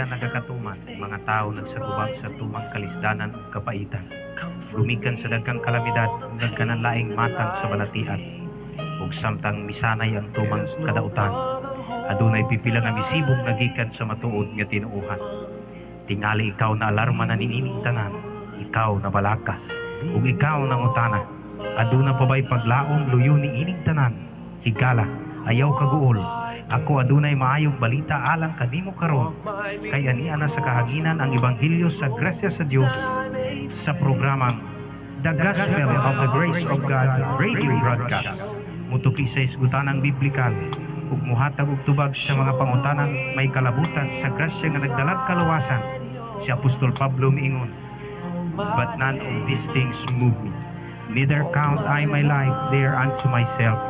Nagakatuman, mga tao nagsatubang sa tumang kalisdanan ug kapaitan. Lumikan sa daghang kalamidad, nagkanan laing matang sa balatian. Ug samtang misanay ang tumang kadautan, adunay pipila nga misibog nagikan sa matuod nga tinuuhan. Tingali ikaw na alarma na ninining tanan, ikaw na balaka, ug ikaw na ngutana. Aduna pa ba'y paglaom luyo ni ining tanan? Higala, ayaw kaguol. Ako adunay maayong balita alang kanimo karon. Kay ani ana sa kahanginan ang ebanghelyo sa grasya sa Dios sa programang The Gospel of the Grace of God Radio Broadcast. Mutuki sa isgutanang biblikal ug muhatag og tubag sa mga pangutanang may kalabutan sa grasya nga nagdalag kaluwasan. Si Apostol Pablo miingon, "But none of these things move me, neither count I my life dear unto myself,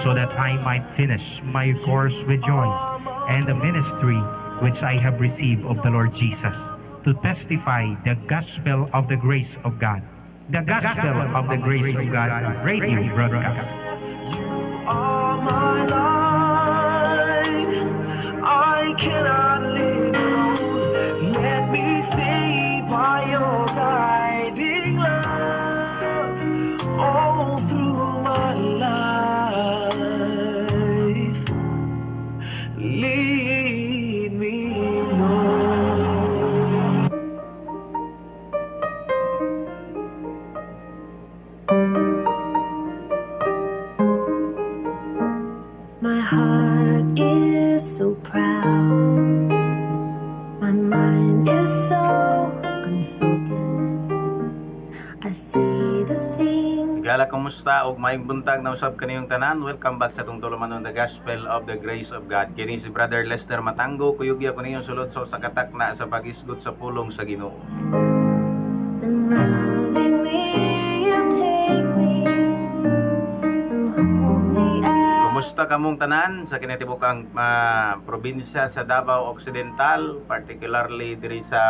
so that I might finish my course with joy and the ministry which I have received of the Lord Jesus, to testify the gospel of the grace of God." The gospel of the grace of God radio broadcast. You are my life, I cannot live Ella, kumusta? Og maayong buntag na usab kaniyong tanan. Welcome back sa itong tulumanon the Gospel of the Grace of God. Kini si Brother Lester Matango, kuyugya ko ninyong sulod sa katak na sa pag-isgot sa pulong sa Ginoo. Kumusta kamong tanan sa kinatibukang probinsya sa Davao Occidental, particularly diri sa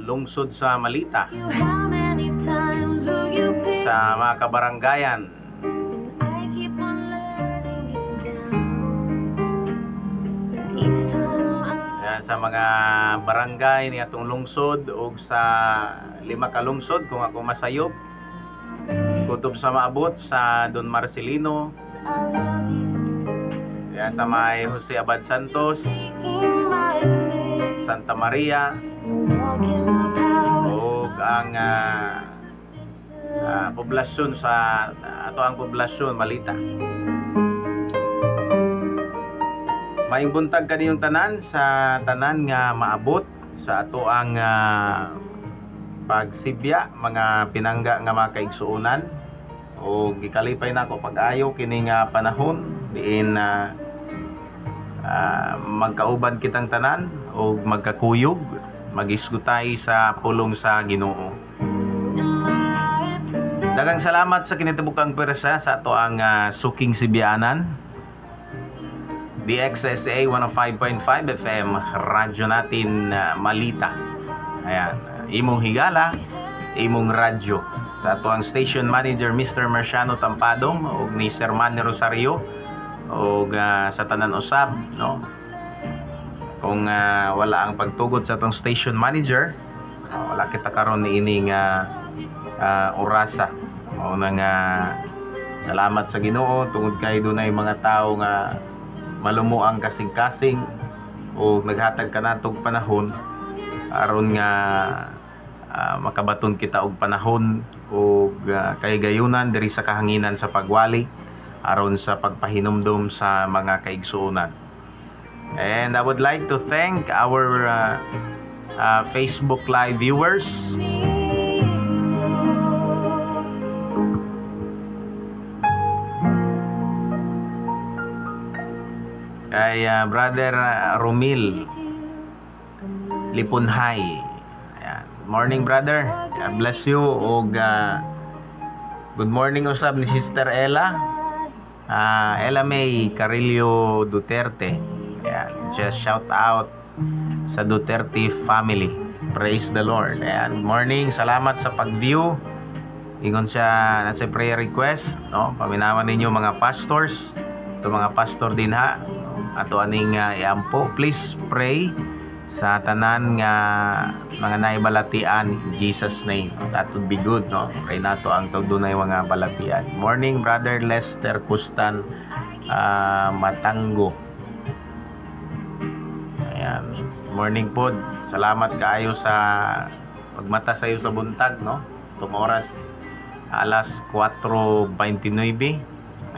lungsod sa Malita, sa mga kabaranggayan. Sa mga barangay ni atong lungsod o sa 5 ka lungsod kung ako masayop, kutob sa maabot sa Don Marcelino, sa may Jose Abad Santos, Santa Maria, o ang poblasyon sa ang poblasyon Malita. Maayong buntag kaniyong tanan sa tanan nga maabot sa ato ang pagsibya, mga pinangga nga mga kaigsuonan, o gikalipay na ako pag-ayo kini nga panahon diin magkauban kitang tanan o magkakuyog, mag-isgutay sa pulong sa Ginoo. Daghang salamat sa kinatibukang pwersa sa ato ang suking sibyanan, DXSA 105.5 FM, radyo natin Malita. Ayan, imong higala, imong radyo. Sa ato ang station manager Mr. Marciano Tampadong o ni Sir Manny Rosario o sa tanan usab, no? Kung wala ang pagtugod sa atong station manager, wala kita karon ni ining orasa. O nang salamat sa Ginoo tungod kay dunay mga tawo nga malumo ang kasing-kasing o naghatag kanatog panahon aron nga makabaton kita og panahon o kay gayunan diri sa kahanginan sa pagwali aron sa pagpahinumdom sa mga kaigsuonan. And I would like to thank our Facebook Live viewers. Kay Brother Romil Lipunhay. Ayan. Good morning, brother. God bless you. Og good morning usab ni Sister Ella. Ella May Carillo Duterte. Ayan. Just shout out sa Duterte family. Praise the Lord. Ayan. Good morning. Salamat sa pag-view. Ingon siya nasa prayer request, no? Paminawan ninyo mga pastors. Ito mga pastor din ha. Ato aning iampo, please pray sa tanan nga mga naibalatian in Jesus name. That would be good, no? Pray nato ang tugdunay mga balatian. Morning, Brother Lester Kustan Matango. Ayan. Morning po. Salamat kaayo sa pagmata sa iyo sa buntag, no? Itong oras alas 4:29.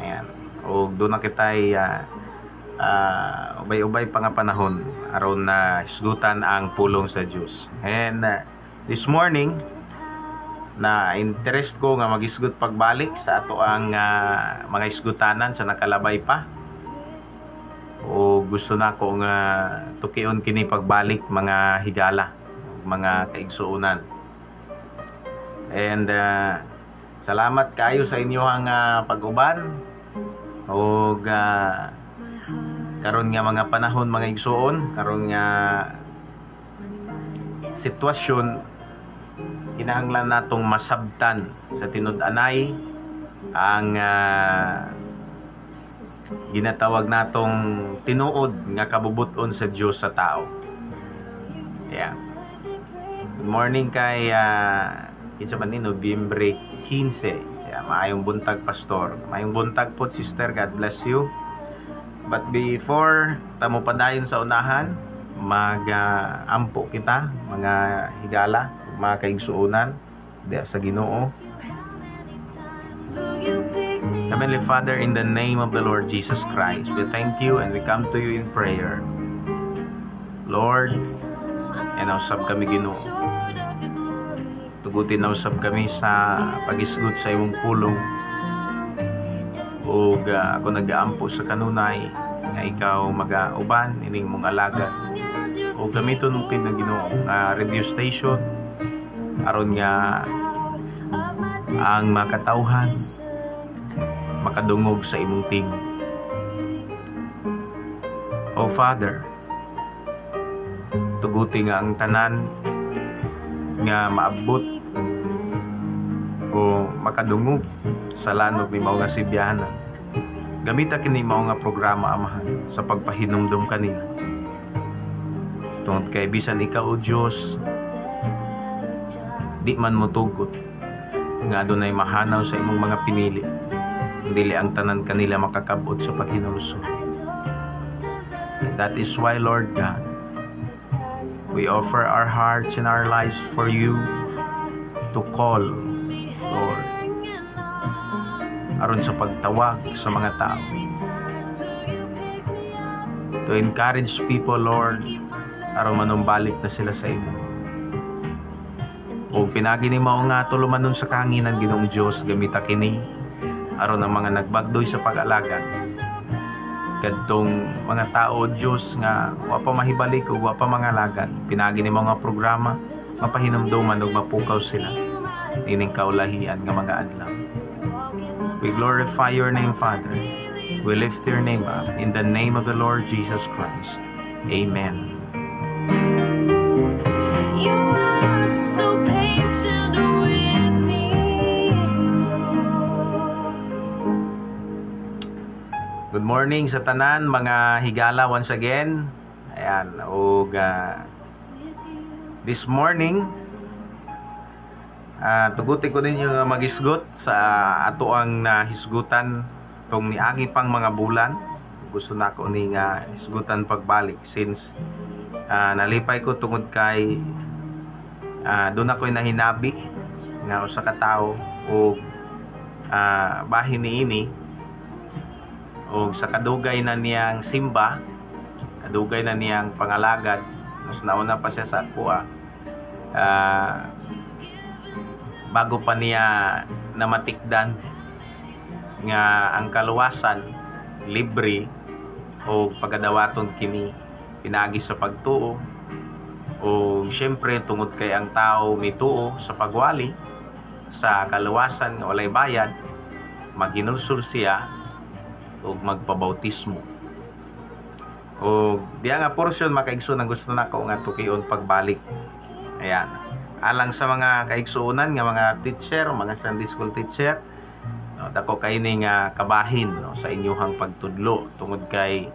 Ayan. O doon na kita'y ubay-ubay pa nga panahon aron na isgutan ang pulong sa Diyos. And this morning na interest ko nga mag-isgut pagbalik sa ato ang mga isgutanan sa nakalabay pa, o gusto na ko nga tukion kini pagbalik mga higala, mga kaigsuonan. And salamat kayo sa inyong pag-uban o karon nga mga panahon, mga igsuon, karon nga sitwasyon, kinahanglan natong masabtan sa tinud-anay ang ginatawag natong tinuod nga kabubuton sa Dios sa tao. Yeah. Good morning kay kinsa man ni Nobyembre 15. Maayong buntag, pastor. Maayong buntag po, sister. God bless you. But before tamo padayon sa unahan, mag-ampo kita, mga higala, mga kaigsuonan sa Ginoo. Heavenly Father, in the name of the Lord Jesus Christ, we thank you and we come to you in prayer. Lord, and usab kami Ginoo. tugutin na usab kami sa pagisgot sa imong pulong. O ako nag-aampo sa kanunay nga ikaw mag-auban ining mong alagad. O gamiton mo na Ginoo radio station aron nga ang makatawhan makadungog sa imong tingog. O Father, tuguti nga ang tanan nga maabot o makadungog sa lanog ni mao nga sibiyanan. Gamita kini mao nga programa Amahan sa pagpahinumdum kanila. Tungod kay bisan ikaw o Dios di man mo tugot nga adunay mahanaw sa imong mga pinili, dili ang tanan kanila makakabot sa paghinulsol. That is why, Lord God, we offer our hearts and our lives for you to call, Lord, aron sa pagtawag sa mga tao. To encourage people, Lord, aron manumbalik na sila sa imo. O pinagi ni mao nga tulumanon sa kanginan Ginoong Dios gamita kini aron ang mga nagbagdoy sa pag-alagad kadtong mga tao Dios nga wa pa mahibalik ug wa pa mangalagad. Pinagi ni mao nga programa mapahinumduman ug mapukaw sila ining kaulahian nga mga adlaw. We glorify your name, Father. We lift your name up in the name of the Lord Jesus Christ. Amen. You are so patient with me. Good morning sa tanan mga higala once again. Ayan, ug this morning tuguti ko ninyo nga magisgot sa ato ang nahisgutan tong niagi pang mga bulan. Gusto na ko ni nga hisgutan pagbalik since nalipay ko tungod kay doon ako'y nahinabi nga usa ka tawo o bahin niini o sa kadugay na niyang simba, kadugay na niyang pangalagad, mas nauna pa siya sa kuha bago pa niya namatikdan nga ang kaluwasan libre o pagadawaton kini pinagi sa pagtuo o siyempre tungod kay ang tao mituo sa pagwali sa kaluwasan nga walay bayad maghinulsol siya o magpabautismo o diya nga portion makaigsoon ang gusto na ko nga tukion pagbalik. Ayan, alang sa mga kaigsuonan nga mga teacher, mga Sunday school teacher, no, dako kay ning kabahin no, sa inyuhang pagtudlo tungod kay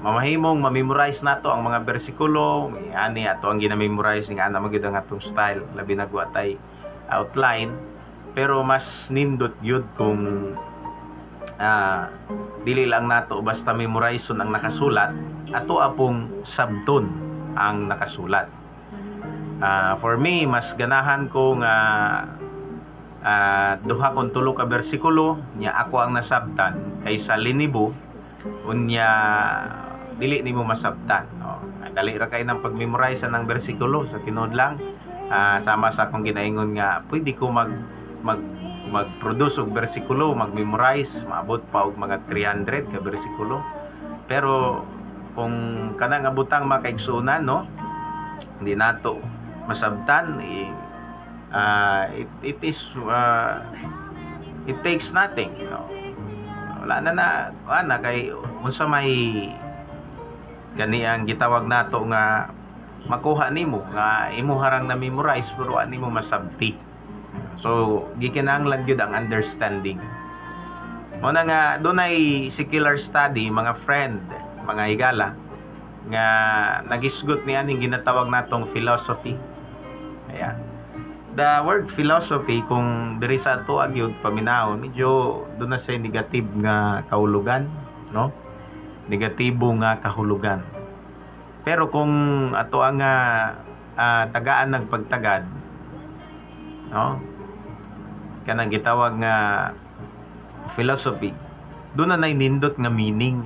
mamahimong ma-memorize nato ang mga bersikulo, ani ato ang gina-memorize nga ana magyud ang atong style, labi na guwatay outline, pero mas nindot yun kung dili lang nato basta memorize ang nakasulat, ato apong sabton ang nakasulat. For me, mas ganahan ko nga duha kon tulo ka bersikulo nya ako ang nasabtan kaysa linibo unya dili nimo masabtan. Dali ra kay nang pag-memorize ng bersikulo sa tinuod lang. Sama sa akong ginaingon nga pwede ko mag-produce og bersikulo, mag-memorize, maabot pa og mga 300 ka bersikulo. Pero kung kanang abutang makaigsunan no, hindi nato masabtan, it takes nothing, no? Wala na kay unsa may gani ang gitawag nato nga makuha nimo nga imo harang na memorize pero ani mo masabti. So gikinahanglan gyud ang understanding. Mo na nga dunay secular study mga friend, mga higala nga nagisgot ni aning ginatawag natong philosophy. Ayan. The word philosophy kung diri sa ato agyud paminahon medyo doon na siya negative nga kahulugan, no? Negatibo nga kahulugan. Pero kung ato ang tagaan nagpagtagad, no? Kanang gitawag nga philosophy, doon na nindot nga meaning.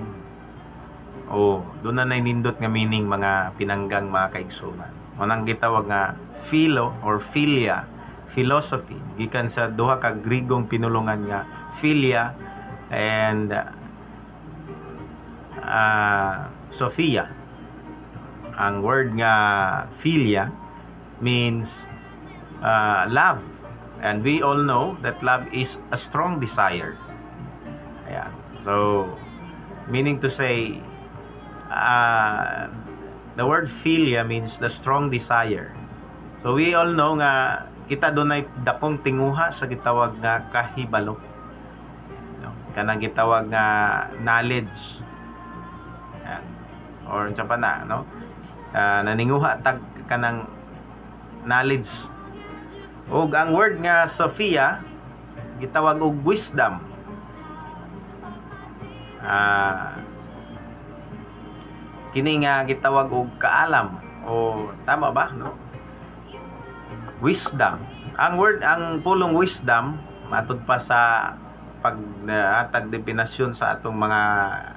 O doon na nindot nga meaning mga pinanggang mga kaigsunan. Unang gitawag nga philo or philia, philosophy. Gikan sa duha ka Grigong pinulungan nga philia and Sophia. Ang word nga philia means love. And we all know that love is a strong desire. Ayan. So, meaning to say, the word philia means the strong desire. So, we all know nga kita dunay dakong tinguha sa gitawag nga kahibalo. Kanang gitawag nga knowledge. Ayan. Or sa pa na, no? Naninguha tag kanang knowledge. Ug ang word nga Sophia gitawag og wisdom. Kini nga gitawag og kaalam o tama ba, no? Wisdom. Ang pulong wisdom matud pa sa paghatag definasyon sa atong mga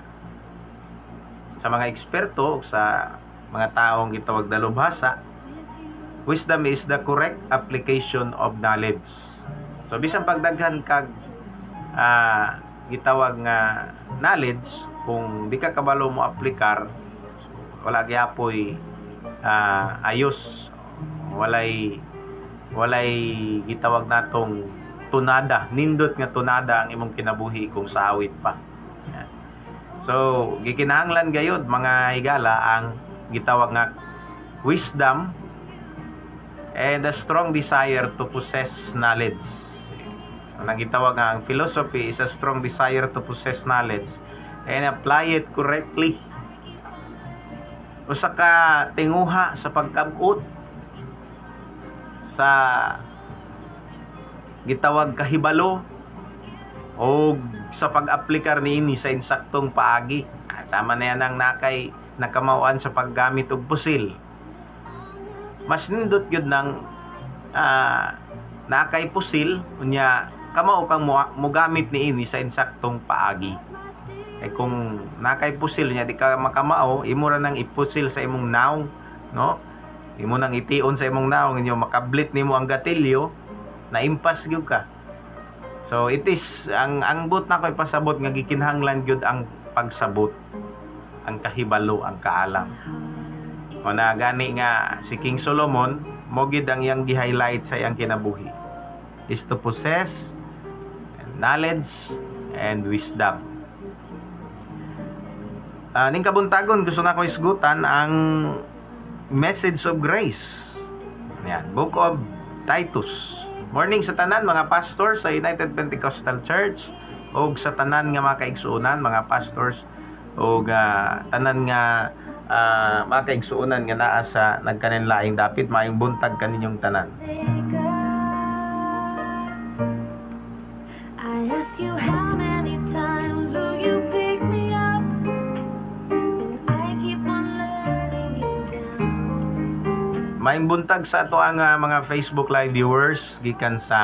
eksperto o sa mga taong gitawag dalubhasa. Wisdom is the correct application of knowledge. So bisan pagdaghan kag gitawag nga knowledge, kung di ka kabalo mo aplikar, wala gyapoy ayos, walay gitawag natong tunada, nindot nga tunada ang imong kinabuhi kung sa awit pa. So gikinahanglan gayud mga higala ang gitawag nga wisdom and a strong desire to possess knowledge. Ang gitawag nga ang philosophy is a strong desire to possess knowledge and apply it correctly. Usa ka tinguha sa pagkabut sa gitawag kahibalo o sa pag-aplikar niini sa insaktong paagi. Sama na yan ang nakamauan sa paggamit og pusil. Mas nindot gyud nang nakay pusil unya kamao kang mogamit niini sa insaktong paagi. Kay kung nakay pusil nya di ka makamao, imo ra nang ipusil sa imong naong, no? Imo nang tion sa imong naong inyo makablit nimo ang gatilyo, na impas gyud ka. So it is ang but na ko'y pasabot nga gikinahanglan gyud ang pagsabot, ang kahibalo, ang kaalam. O na gani nga si King Solomon mo gid ang iyang gi-highlight sa iyang kinabuhi is to possess knowledge and wisdom. Ning kabuntagon gusto nga ko isgutan ang message of grace. Yan, Book of Titus. Morning sa tanan mga pastors sa United Pentecostal Church ug sa tanan nga mga kaigsuonan mga pastors ug tanan nga mga kaigsuonan nga naa sa nagkaninlaing dapit maayong buntag kaninyong tanan. I ask you how many times will you pick me up, and I keep on letting you down. Maayong buntag sa ato ang mga Facebook live viewers gikan sa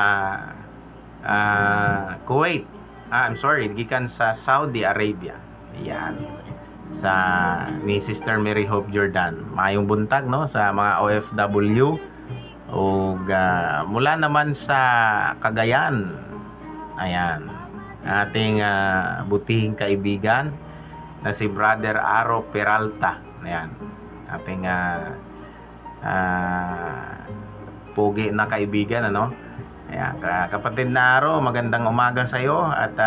Kuwait. Gikan sa Saudi Arabia. Yan. Sa ni Sister Mary Hope Jordan. Maayong buntag no sa mga OFW ug mula naman sa Cagayan. Ayan. Ating butihing kaibigan na si Brother Aro Peralta. Ayan. Ating pogi na kaibigan ano. Ayan, kapatid na Aro, magandang umaga sa iyo at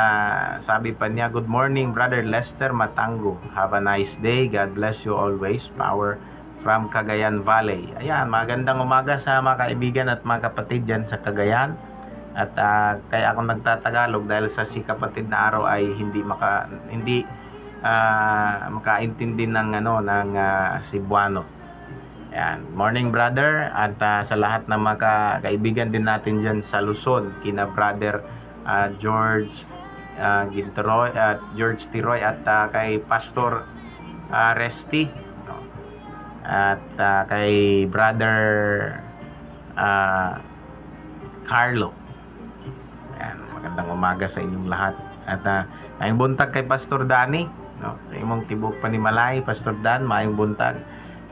sabi pa niya, good morning Brother Lester Matango. Have a nice day. God bless you always. Power from Cagayan Valley. Ayan, magandang umaga sa mga kaibigan at mga kapatid dyan sa Cagayan. At kaya ako nagtatagalog dahil sa si kapatid na Aro ay hindi makaintindi ng Cebuano. Yan. Morning brother at sa lahat ng mga kaibigan din natin dyan sa Luzon, kina brother George Ginteroy at George Tiroy at kay Pastor Resty at kay brother Carlo. Yan. Magandang umaga sa inyong lahat at maayong buntag kay Pastor Danny no? Sa imong tibok panimalay Pastor Dan, maayong buntag.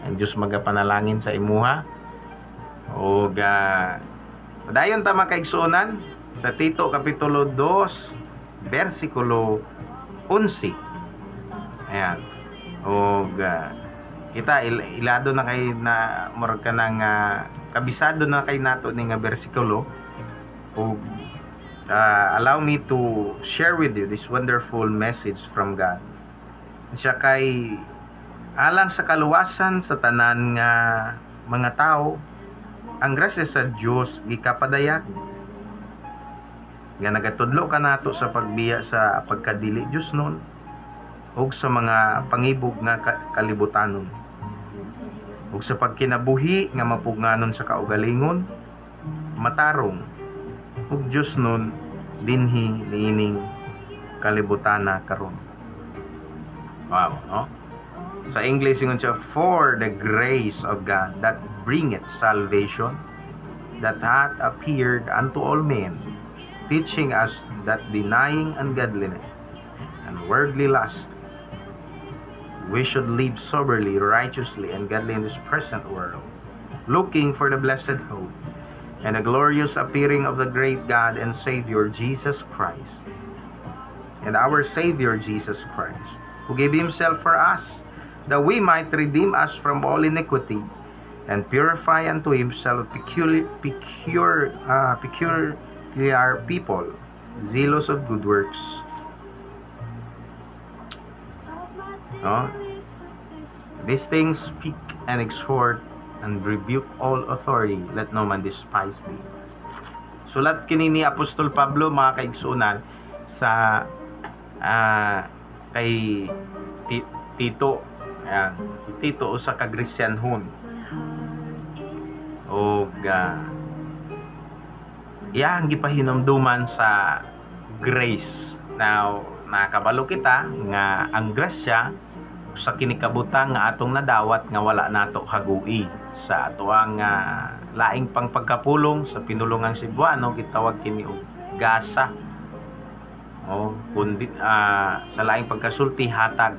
Ang Diyos magapanalangin sa imuha. O dayon ta makaigsuonan sa Tito Kapitulo 2 versikulo 11. Ayan. O kita ilado na kay na murag ka ng kabisado na kay nato ni nga bersikulo. O allow me to share with you this wonderful message from God. Siya kay alang sa kaluwasan sa tanan nga mga tao, ang grasya sa Dios gikapadayag nga nagatudlo ka nato sa pagbiya sa pagkadili Dios nun ug sa mga pangibog nga kalibutanon ug sa pagkinabuhi nga mapugnanon sa kaugalingon matarong ug Dios nun dinhi niining kalibutana karon. Wow, no? Sa English ingon siya, for the grace of God that bringeth salvation, that hath appeared unto all men, teaching us that denying ungodliness and worldly lust, we should live soberly, righteously, and godly in this present world, looking for the blessed hope and the glorious appearing of the great God and Savior Jesus Christ. And our Savior Jesus Christ, who gave himself for us, that we might redeem us from all iniquity and purify unto himself peculiar people, zealous of good works. No? These things speak and exhort and rebuke all authority. Let no man despise thee. Sulat kini ni Apostol Pablo, mga kaigsunan, sa kay Tito. Ayan, si Tito usa ka Kristiyanhon. O iyang gipahinumduman sa grace. Now, nakabalo kita nga ang grasya sa kinikabutang nga atong nadawat nga wala nato hagui sa atoang laing pang pagkapulong sa pinulungang Cebuano gitawag kini og gasa. O kundi sa laing pagkasulti hatag.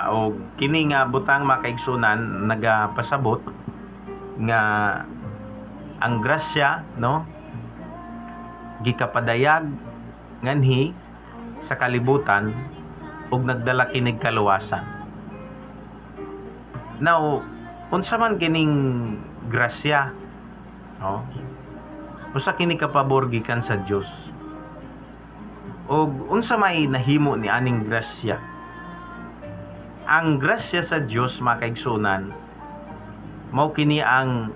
O kini nga butang makaigsunan nagapasabot nga ang grasya, no, gikapadayag nganhi sa kalibutan ug nagdala kinig kaluwasan. Now, unsa man kining grasya, no, usa kini kapabor gikan sa Dios. Og unsa may nahimo ni aning grasya? Ang grasya sa Dios makaigsunan mao kini ang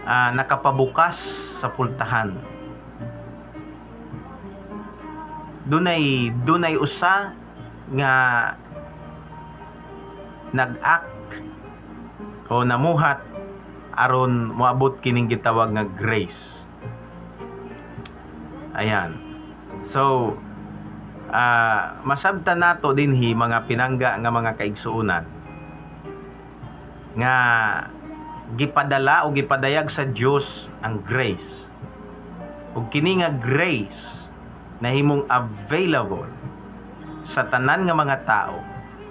nakapabukas sa pultahan. Dunay usa nga nag-act o namuhat aron moabot kining gitawag nga grace. Ayan. So masabtan nato dinhi mga pinangga nga mga kaigsuonan nga gipadala o gipadayag sa Dios ang grace. Ug kini nga grace nahimong available sa tanan nga mga tao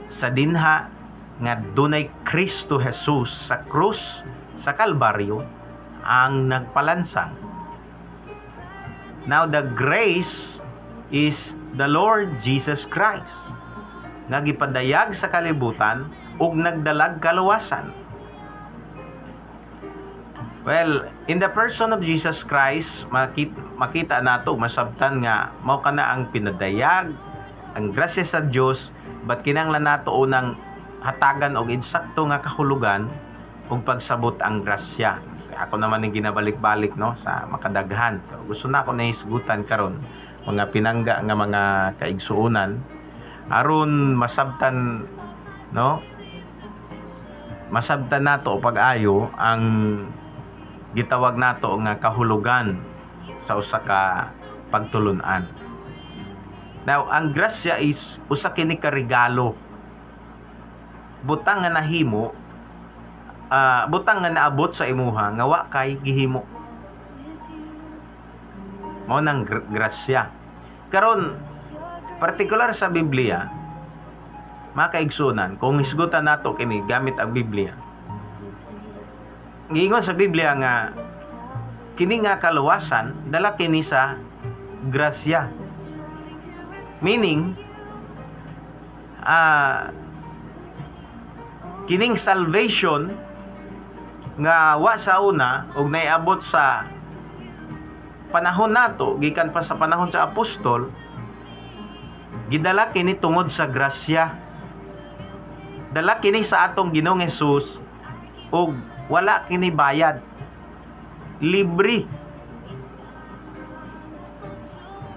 sa dinha nga dunay Kristo Jesus sa krus sa Kalbaryo ang nagpalansang. Now the grace is the Lord Jesus Christ nga gipadayag sa kalibutan ug nagdalag kaluwasan. Well, in the person of Jesus Christ, makita nato, masabtan nga mao kana ang pinadayag, ang grasya sa Dios, but kinahanglan nato unang hatagan og insakto nga kahulugan ug pagsabot ang grasya. Ako naman ang ginabalik-balik, no, sa makadaghan. Gusto na ako nahisgutan karon mga pinangga nga mga kaigsuonan aron masabtan, no, masabtan nato pag-ayo ang gitawag nato nga kahulugan sa usa ka pagtulunan. Now, ang grasya is usa kini ka regalo. Butang nga nahimo, butang nga naabot sa imuha nga wa kay gihimo. Mao nang grasya. Karon, partikular sa Biblia, mga kaigsunan, kung hisgutan nato kini gamit ang Biblia. Giingon sa Biblia nga kini nga kaluwasan dala kini sa grasya. Meaning kining salvation nga wa sa una ug naiabot sa panahon nato gikan pa sa panahon sa apostol, gidala kini tungod sa grasya. Dala kini sa atong Ginoong Hesus ug wala kini bayad, libre.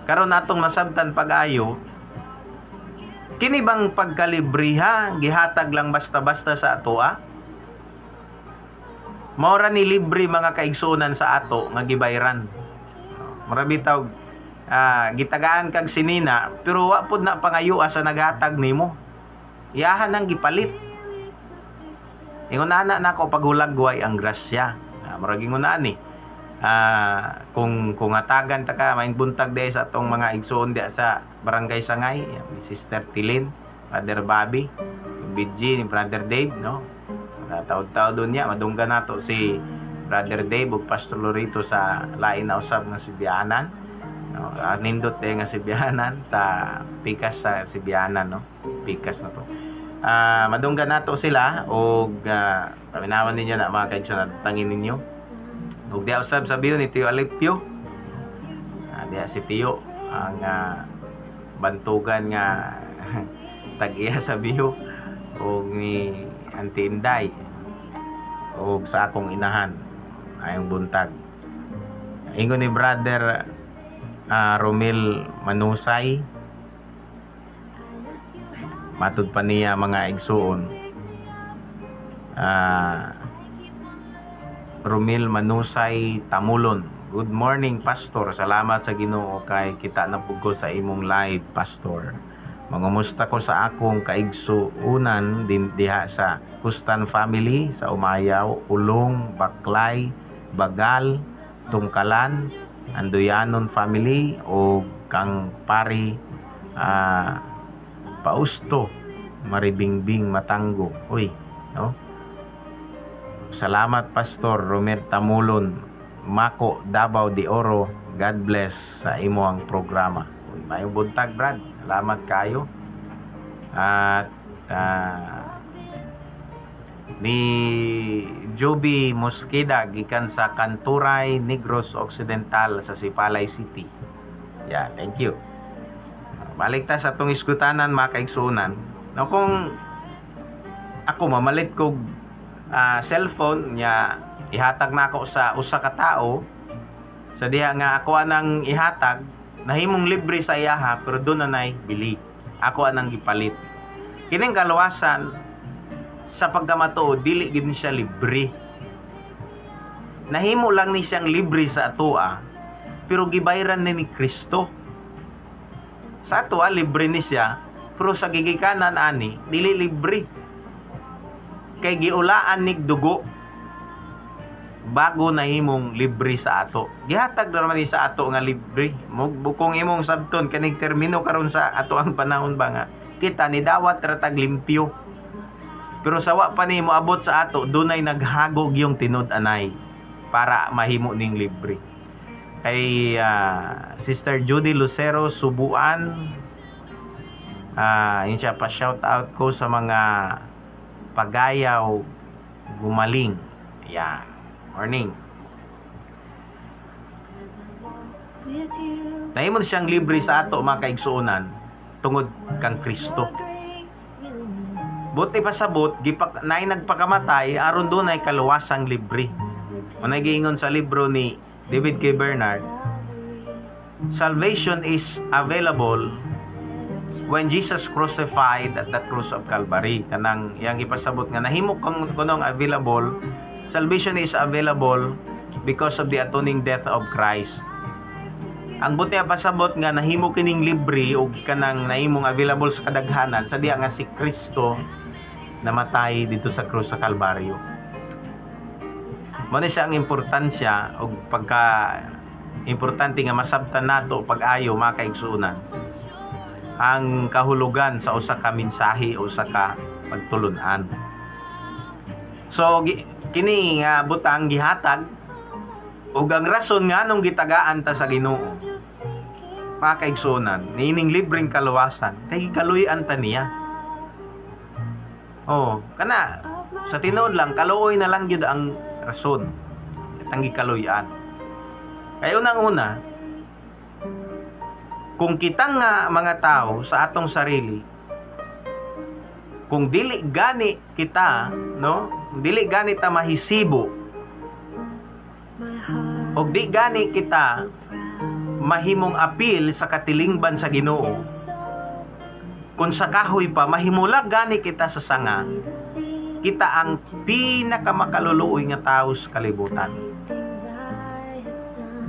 Karon natong nasabtan pag-ayo, kini bang pagkalibriha gihatag lang basta-basta sa atoa? Maura ni libre mga kaigsunan sa ato nga gibayran. Marabi tawag gitagaan kag sinina pero wa pud na pangayo sa naghatag nimo. Iyahan ang gipalit. Ingon ana nako paghulagway ang grasya. Murag ingon ani. Kung atagan ta ka maing buntag diay sa atong mga igsoon diya sa Barangay Sangay, ni Sister Tilin, Brother Bobby, BG ni Brother Dave, no? Taod-taod doon niya madunggan nato si Brother Dave ug Pastor Lorito sa lain na usab nga Sibianan. No, nindot nga Sibianan sa Pikas sa Sibianan, no? Pikas na to. Madunggan nato sila og paminawan ninyo na mga kaigsoon, tangin ninyo. Ug diya usab sa biyo ni Tio Alipio. Diya si Tio ang bantugan nga tag-iya sa biyo og ni Auntie Inday og sa akong inahan ayong buntag. Ingon ni Brother Romel Manusay, matud pa niya mga igsuon, Romel Manusay Tamulon, good morning Pastor, salamat sa Ginoo kay kita na pugko sa imong live Pastor. Mangumusta ko sa akong kaigsuunan din diha sa Kustan family sa Umayaw, Ulong, Baklay, Bagal, Tungkalan, Andoyanon family o kang pari Pausto, Maribingbing, Matanggo. Uy, no? Salamat Pastor Romer Tamulon, Mako, Davao de Oro. God bless sa imo ang programa. Uy, mayong buntag Brad. Salamat kayo. At ni Joby Mosqueda gikan sa Canturay, Negros Occidental sa Sipalay City. Yeah, thank you. Balik ta sa atong iskutanan mga kaigsunan. No, kung ako mamalit ko cellphone nya ihatag na ako sa usa ka tao sa diha nga ako anang ihatag nahimong libre sa iyaha pero doon na nay bili. Ako anang gipalit. Kining kaluwasan sa pagkamatuod dili gid ni siya libre. Nahimo lang ni siyang libre sa atoa pero gibayran ni Kristo. Sa atoa libre ni siya pero sa gigikanan ani dili libre. Kay giulaan nig dugo bago nahimong libre sa ato. Gihatag na naman sa ato nga libre. Kung imong sabton kanig termino karon sa ato ang panahon ba nga kita ni dawat ratag limpyo. Pero sawa pa ni mo abot sa ato dunay naghagog yung tinud-anay para mahimo ning libre. Kay Sister Judy Lucero Subuan, yun siya pa shout out ko sa mga Pagayaw Gumaling. Yeah. Morning. Nahimon siyang libre sa ato mga kaigsuonan tungod kang Kristo. Buti pa sabot nay nagpakamatay aron dunay kaluwasang libre. Unay giingon sa libro ni David K. Bernard, salvation is available when Jesus crucified at the cross of Calvary. Kanang yang ipasabot nga nahimo kang kunong available, salvation is available because of the atoning death of Christ. Ang buti pasabot nga nahimo kining libre o kanang nahimong available sa kadaghanan sa diya nga si Kristo namatay dito sa krus sa Kalbaryo. Mao ni siya ang importansya o pagka importante nga masabtan nato pag-ayo mga kaigsuonan. ang kahulugan sa usa ka mensahe o usa ka pagtulun-an. So kini nga butang gihatag ug ang rason nga nung gitagaan ta sa Ginoo. Makaigsunan, niining libreng kaluwasan kay kaluy-an ta niya. Oh, kana sa tinuod lang kaluoy na lang gyud ang rason. Ang gikaluy-an. Kay unang-una, kung kitang nga mga tao sa atong sarili, kung dili gani kita, no? Dili gani ta mahisibo, o di gani kita mahimong apil sa katilingban sa Ginoo, kung sa kahoy pa mahimulag gani kita sa sanga, kita ang pinakamakaluluoy nga tao sa kalibutan.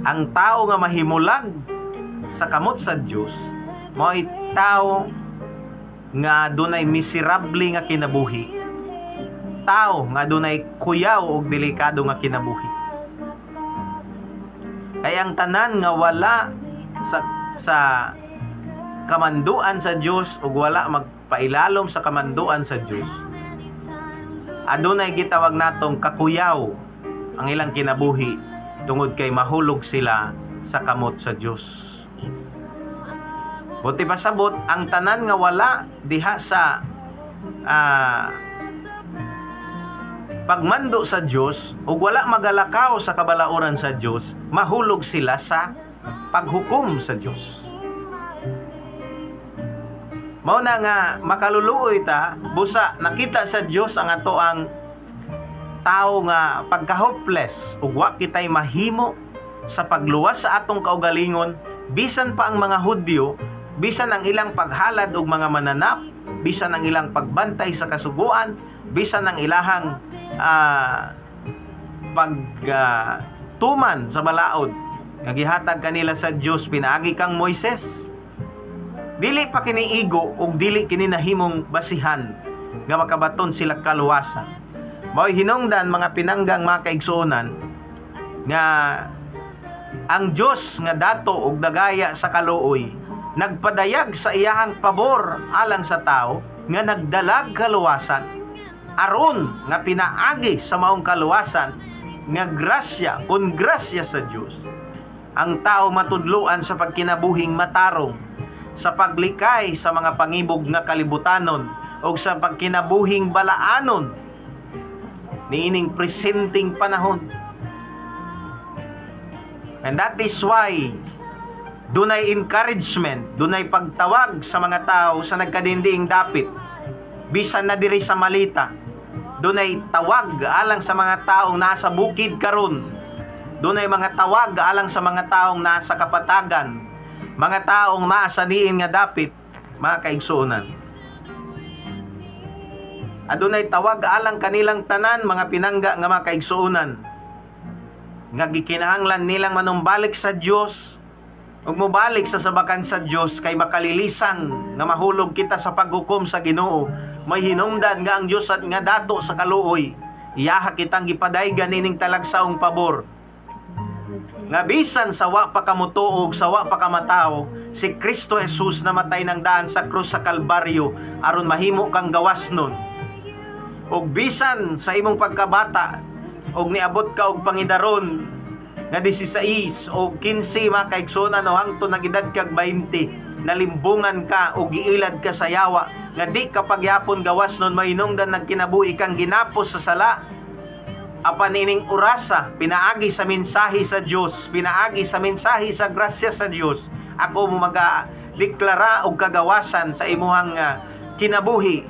Ang tao nga mahimulag sa kamot sa Dios mo'y tao nga dunay miserable nga kinabuhi, tao nga dunay kuyaw ug delikado nga kinabuhi. Kaya ang tanan nga wala sa kamanduan sa Dios ug wala magpailalom sa kamanduan sa Dios, adunay gitawag natong kakuyaw ang ilang kinabuhi tungod kay mahulog sila sa kamot sa Dios. Buti pasabot ang tanan nga wala diha sa pagmando sa Dios ug wala magalakaw sa kabalauran sa Dios, mahulog sila sa paghukom sa Dios. Mao na nga makaluluoy ta busa nakita sa Dios ang ato ang tao nga pagka-hopeless ug wa kitay mahimo sa pagluwas sa atong kaugalingon, bisan pa ang mga Hudyo, bisan ang ilang paghalad og mga mananap, bisan ang ilang pagbantay sa kasuguan, bisan ang ilahang pagtuman sa balaod nga gihatag kanila sa Dios pinaagi kang Moises. Dili pa kini igo ug dili kini nahimong basihan nga makabaton sila kaluwasan. Mao'y hinungdan mga pinanggang mga kaigsuonan nga ang Dios nga dato ug dagaya sa kaluoy nagpadayag sa iyahang pabor alang sa tao nga nagdalag kaluwasan aron nga pinaagi sa maong kaluwasan nga grasya kun grasya sa Dios ang tao matudloan sa pagkinabuhing matarong, sa paglikay sa mga pangibog nga kalibutanon o sa pagkinabuhing balaanon niining presenting panahon. And that is why dunay encouragement, dunay pagtawag sa mga tao sa nagkadindiing dapit, bisan na diri sa Malita. Dunay tawag alang sa mga taong nasa bukid karon. Dunay mga tawag alang sa mga taong nasa kapatagan, mga taong nasa diin nga dapit, mga kaigsuonan. Adunay tawag alang kanilang tanan, mga pinangga nga mga kaigsuonan, nga gikinahanglan nilang manumbalik sa Dios ug mobalik sa sabakan sa Dios kay makalilisan nga mahulog kita sa paghukom sa Ginoo. May hinungdan nga ang Dios at nga dato sa kaluoy iyaha kitang gipadaygan nining talagsaong pabor nga bisan sa wa pa kamutuog, sa wa pa kamatao, si Kristo Jesus namatay ng daan sa krus sa Kalbaryo aron mahimo kang gawas nun. Og bisan sa imong pagkabata og niabot ka og pangidaron nga 16 o 15 mga kaigsuonan o hangtod nagedad kag 20, nalimbungan ka o giilad ka sa yawa nga di kapag yapon gawas nun mahinungdan nagkinabuhi kang ginapos sa sala. Apan ining orasa pinaagi sa mensahe sa Dios, pinaagi sa mensahe sa grasya sa Dios, ako mo magadeklara og kagawasan sa imuhang kinabuhi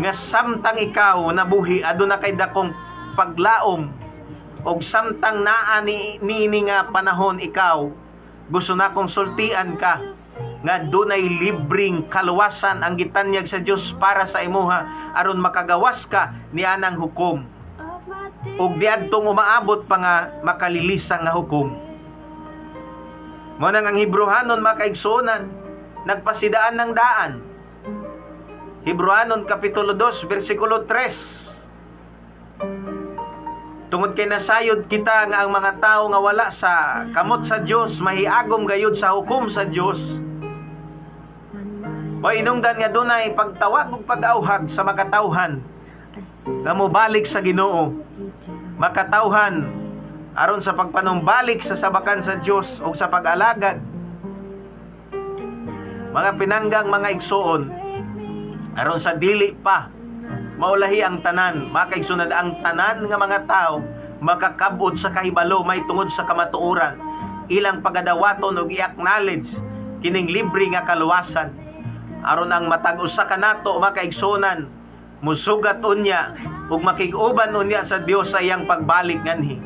nga samtang ikaw nabuhi aduna kay dakong paglaom og samtang naa niini nga panahon ikaw gusto na kong sultian ka nga dunay libreng kaluwasan ang gitanyag sa Dios para sa imuha aron makagawas ka nianang hukom ug diadtong umaabot pa nga makalilisang nga hukom. Mao nang ang Hebrehanon mga kaigsuonan nagpasidaan ng daan. Hebrehanon kapitulo 2 bersikulo 3. Tungod kay nasayod kita nga ang mga tao nga wala sa kamot sa Dios mahiagom gayud sa hukom sa Dios. O inungdan nga dunay pagtawag ug pag-awhag sa makatawhan nga mobalik sa Ginoo, makatawhan aron sa pagpanumbalik sa sabakan sa Dios o sa pag-alagad. Mga pinanggang mga igsoon, aron sa dili pa maulahi ang tanan, makaigsunad ang tanan nga mga tao makakabot sa kahibalo may tungod sa kamatuoran, ilang pagadawaton ug i-acknowledge kining libre nga kaluwasan, aron ang matag usa kanato makaigsunan musugat unya ug makig-uban unya sa Dios sa iyang pagbalik nganhi.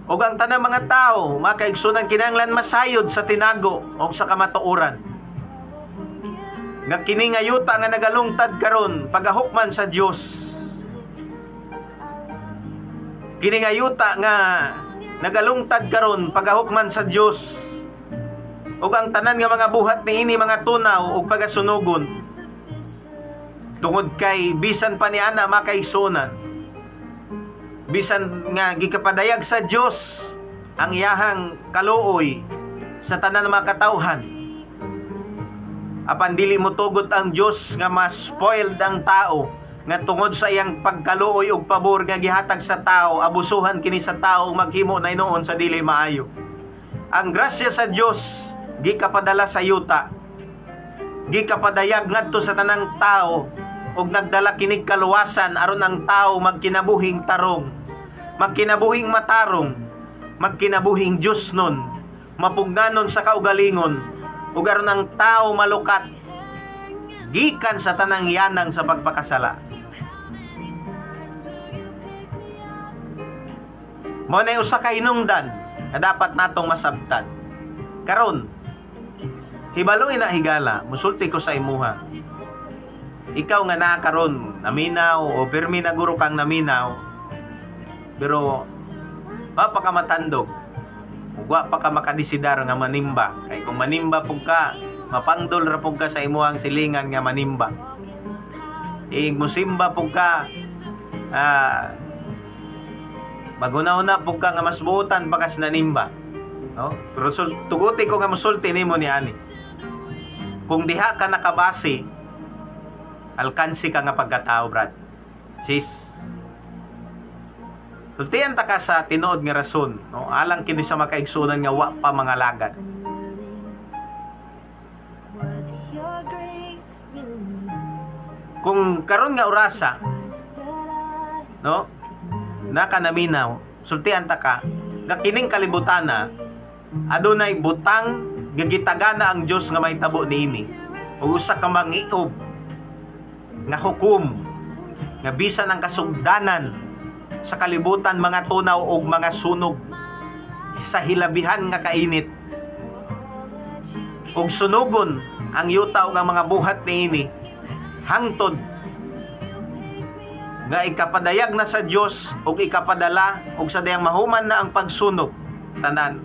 Ug ang tanang mga tao makaigsunan kinahanglan masayod sa tinago o sa kamatuoran. Nga kini nga yuta nga nagalungtad karon pagahukman sa Dios. Kini nga yuta nga nagalungtad karon pagahukman sa Dios. Ug ang tanan nga mga buhat niini mga tunaw ug pagasunugon. Tungod kay bisan pa ni ana makaigsunan, bisan nga gikapadayag sa Dios ang iyahang kaluoy sa tanan ng mga katawhan, apan dili mo tugot ang Dios nga ma-spoiled ang tao nga tungod sa iyang pagkaluoy ug pabor nga gihatag sa tao, abusuhan kini sa tao maghimo na inoon sa dili maayo. Ang grasya sa Dios gikapadala sa yuta, gikapadayag ngadto sa tanang tao ug nagdala kinig kaluwasan aron ang tao magkinabuhing tarong, magkinabuhing matarong, magkinabuhing Dios nun, mapugnanon sa kaugalingon, ug aron ang tao malukat gikan sa tanang yanang sa pagpakasala. Mao na usa ka hinungdan na dapat natong masabtan. Karon, hibaloy na higala, musulti ko sa imuha. Ikaw nga naa karon naminaw o pirmi na guro kang naminaw, pero wa pa ka matandog, wa pa ka makadisidar nga manimba. Kay kung manimba pug ka, mapandol ra pug ka sa imuhang silingan nga manimba. Musimba pug ka, maguna-una pug ka nga mas buutan pa kas nanimba. No? Pero tuguti ko nga musulti nimo ni ani. Kung diha ka nakabase, alkansi ka nga pagkatao, brad. Sis, sultian ta ka sa tinuod nga rason, no? Alang kini sa makaigsunan nga wa pa mga lagad. Kung karon nga orasa, no? Naka naminaw, sultian ta ka nga kining kalibutana adunay butang gagitagana ang Dios nga may tabo niini. Ug usa ka mangiob nga hukom nga bisan ang kasugdanan sa kalibutan mga tunaw ug mga sunog sa hilabihan nga kainit ug sunugon ang yuta ug ang mga buhat niini hangtod nga ikapadayag na sa Dios ug ikapadala ug sa dayang mahuman na ang pagsunog tanan.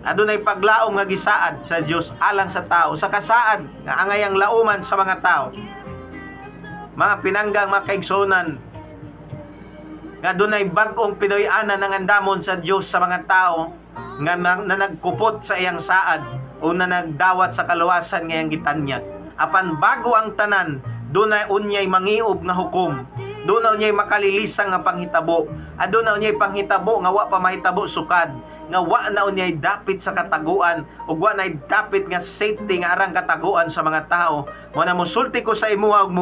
Adunay paglaom nga gisaad sa Dios alang sa tao, sa kasaad nga angayang lauman sa mga tao. Mga pinanggang makaigsunan nga dunay bag-ong pinoy-ana ng andamon sa Dios sa mga tao nga na nagkupot sa iyang saad o na nagdawat sa kaluwasan nga iyang gitanyag. Apan bago ang tanan, dunay unyay mangiob nga hukom, dunay unyay makalilisang nga panghitabo, aduna unyay panghitabo nga wa pa mahitabo sukad, nga wa na unyay dapit sa kataguan ug wa na dapit nga safety nga arang kataguan sa mga tao. Mo na musulti ko sa imuha ug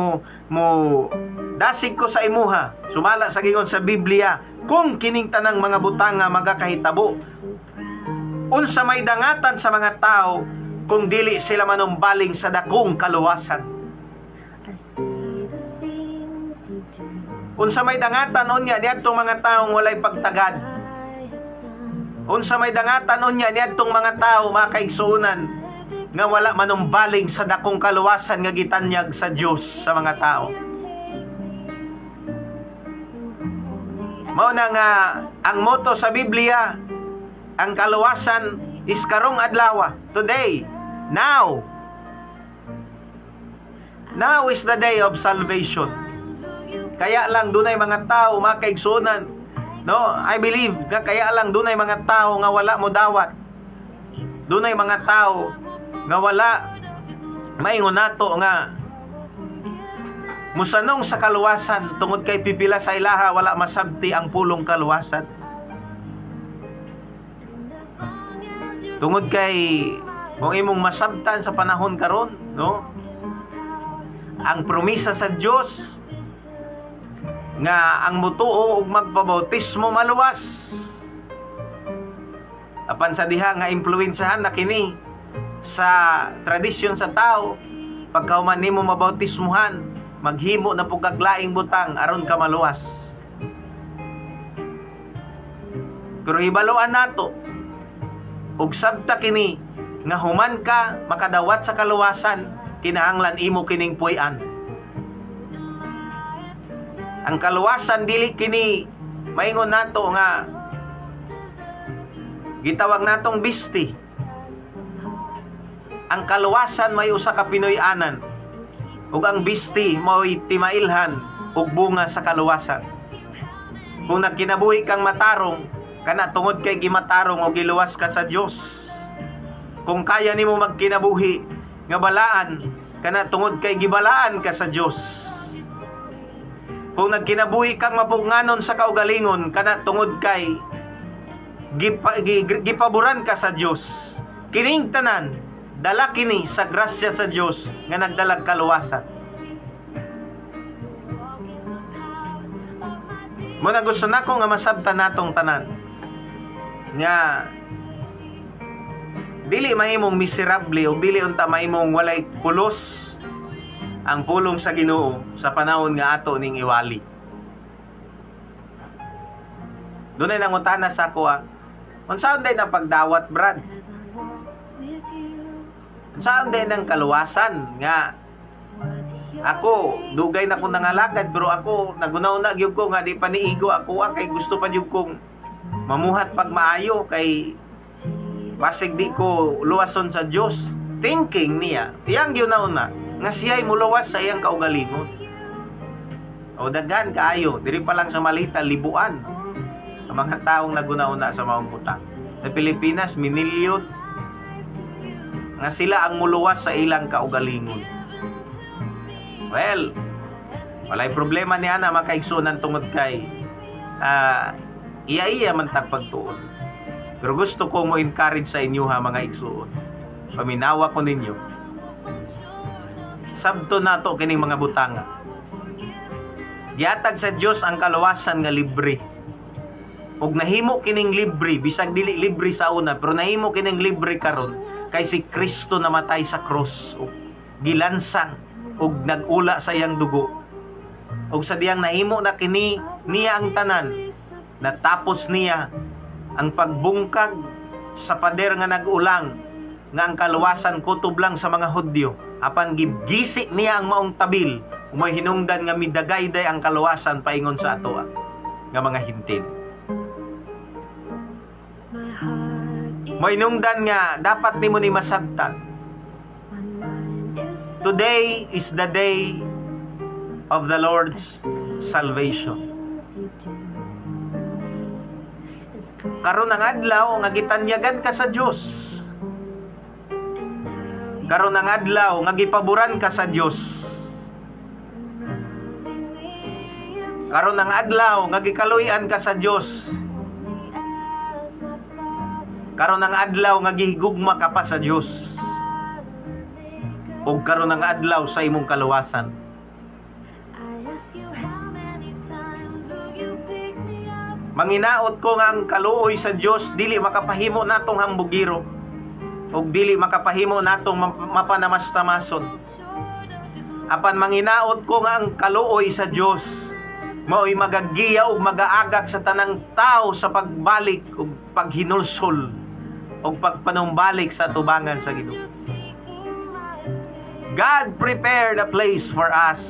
mo dasig ko sa imuha sumala sa gingon sa Biblia, kung kining tanang mga butang nga magakahitabo unsa may dangatan sa mga tao kung dili sila manumbaling sa dakong kaluwasan. Unsa may dangatan unya diadtong mga taong walay pagtagad. Unsa may dangatan unya niadtong mga tao makaigsuonan nga wala manumbaling sa dakong kaluwasan nga gitanyag sa Dios sa mga tao. Mao na nga ang motto sa Biblia, ang kaluwasan is karong adlaw, today, now. Now is the day of salvation. Kaya lang dunay mga tao makaigsuonan, no? I believe nga kaya lang dunay mga tao nga wala mo dawat. Dunay mga tao nga wala maingon nato nga musanong sa kaluwasan tungod kay pipila sa ilaha wala masabti ang pulong kaluwasan. Tungod kay kung imong masabtan sa panahon karon, no? Ang promisa sa Dios nga ang mutuo ug magpabautismo maluwas. Apan sa diha nga impluwensyahan na kini sa tradisyon sa tao, pagka human nimo mabautismuhan, maghimo na pug kaglaing butang aron ka maluwas. Pero hibaluan nato ug sabta kini nga human ka makadawat sa kaluwasan, kinahanglan imo kining puy-an. Ang kaluwasan dili kini maingon nato nga gitawag natong bisti. Ang kaluwasan may usa ka Pinoy-anan ug ang bisti mao'y timailhan ug bunga sa kaluwasan. Kung nagkinabuhi kang matarong, kana tungod kay gimatarong o giluwas ka sa Dios. Kung kaya nimo magkinabuhi nga balaan, kana tungod kay gibalaan ka sa Dios. Kung nagkinabuhi kang mapunganon sa kaugalingon, kana tungod kay gipaboran ka sa Dios. Kining tanan dala kini sa grasya sa Dios nga nagdalag kaluwasan. Muna gusto nako nga masabtan natong tanan nga dili mahimong miserable o dili unta mahimong walay pulos ang pulong sa Ginoo sa panahon nga ato ning iwali. Dunay nangutana sa ako unsaon day na pagdawat, Brad? Unsaon day nang kaluwasan nga ako dugay na ko nangalakad pero ako nagunaw-na gyud ko nga di pa niigo ako kay gusto pa gyud kong mamuhat pag maayo kay basig di ko luwason sa Dios. Thinking niya iyang giuna-una nga siya'y muluwas sa iyang kaugalingon. O daghan kaayo diri pa lang sa Malita libuan ang mga taong naguna-una sa maong butang. Sa Pilipinas minilyon nga sila ang muluwas sa ilang kaugalingon. Well, walay problema niya na makaigsunan tungod kay iya man tagpagtuon. Pero gusto ko mo encourage sa inyo ha mga igsuon. Paminawa ko ninyo. Sabto nato kining mga butang. Gihatag sa Dios ang kaluwasan nga libre. Ug nahimo kining libre bisag dili libre sa una pero nahimo kining libre karon kay si Kristo namatay sa cross ug gilansang ug nagula sa iyang dugo. Ug sa diyang nahimo na kini niya ang tanan, natapos niya ang pagbungkag sa pader nga nagulang nga ang kaluwasan kutob lang sa mga Hudyo. Apan gibgisi niya ang maong tabil, umoy hinungdan nga midagayday ang kaluwasan paingon sa atoa nga mga hintin. Moy hinungdan nga dapat nimo ni masabtan. Today is the day of the Lord's salvation. Karon ang adlaw nga gitanyagan ka sa Dios. Karon ang adlaw nga gipaboran ka sa Dios. Karon ang adlaw nga gikaluy-an ka sa Dios. Karon ang adlaw nga gihigugma ka pa sa Dios. Ug karon ang adlaw sa imong kaluwasan. Manginaot ko nga ang kaluoy sa Dios dili makapahimo natong hambugiro ug dili makapahimo natong mapanamastamason. Apan manginaot ko nga ang kaluoy sa Dios mao'y magagiya ug magaagak sa tanang tao sa pagbalik ug paghinulsol ug pagpanumbalik sa tubangan sa Ginoo. God prepared a place for us.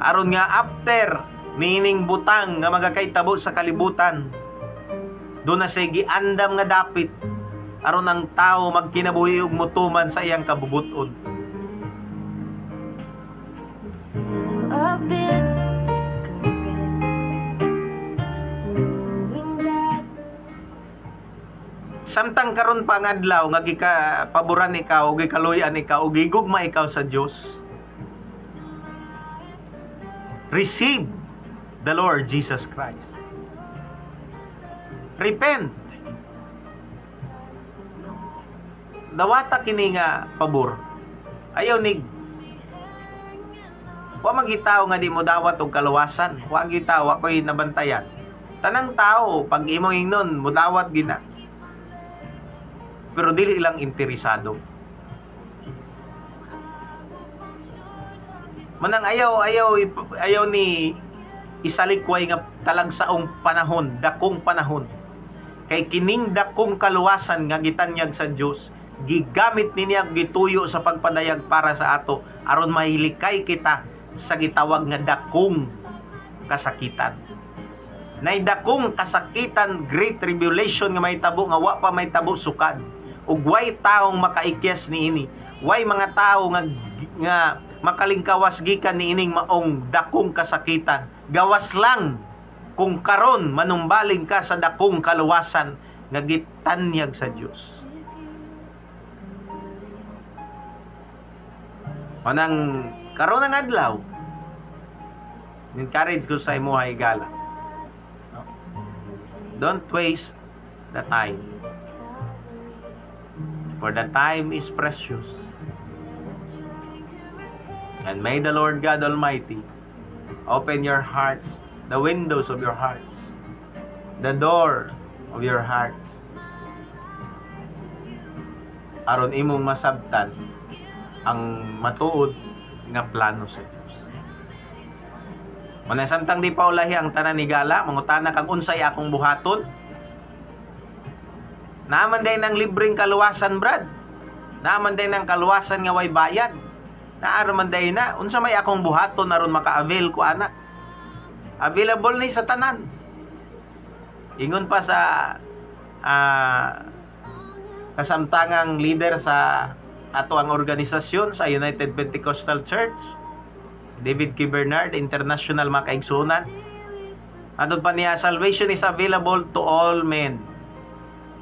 Aron nga after nining butang nga magakaitabo sa kalibutan, doon na siya giandam nga dapit aron ang tao magkinabuhi ug mutuman sa iyang kabubuton. A bit discouraged, knowing that samtang karon pa nga adlaw nga paboran ikaw, gikaluyan ikaw, ug gigugma ikaw sa Dios. Receive the Lord Jesus Christ. Repent. Dawata kini nga pabor. Ayaw ni wa magitaw nga di mo dawat og kaluwasan. Wa gitaw ako'y nabantayan. Tanang tao pag imong ingnon mo dawat gina. Pero dili lang interesado. Manang ayaw ni isalikway nga talagsaong panahon, dakong panahon. Kay kining dakong kaluwasan nga gitanyag sa Dios, gigamit niya gituyo sa pagpadayag para sa ato aron mahilikay kita sa gitawag nga dakong kasakitan. Nay dakong kasakitan, great tribulation nga may tabo nga wa pa may tabo sukad. Ug way taong makaikyas niini. Way mga tao nga makalingkawas gikan niining maong dakong kasakitan. Gawas lang kung karon manumbaling ka sa dakong kaluwasan nga gitanyag sa Dios. Manang karon ang adlaw, encourage ko sa imo higala. Don't waste the time. For the time is precious. And may the Lord God Almighty open your hearts, the windows of your hearts, the door of your hearts, aron imong masabtan ang matuod nga plano sa Dios. Muna samtang di pa ulahi ang tanan ni Gala, mangutana kang unsay akong buhaton. Naaman day ng libreng kaluwasan, brad. Naaman day ng kaluwasan nga way bayad. Naaraman day na, unsa may akong buhaton aron maka-avail ko ana. Available ni sa tanan. Ingon pa sa kasamtangang leader sa ato ang organisasyon sa United Pentecostal Church, David K. Bernard, International Makaigsunan. Adto pa niya, salvation is available to all men,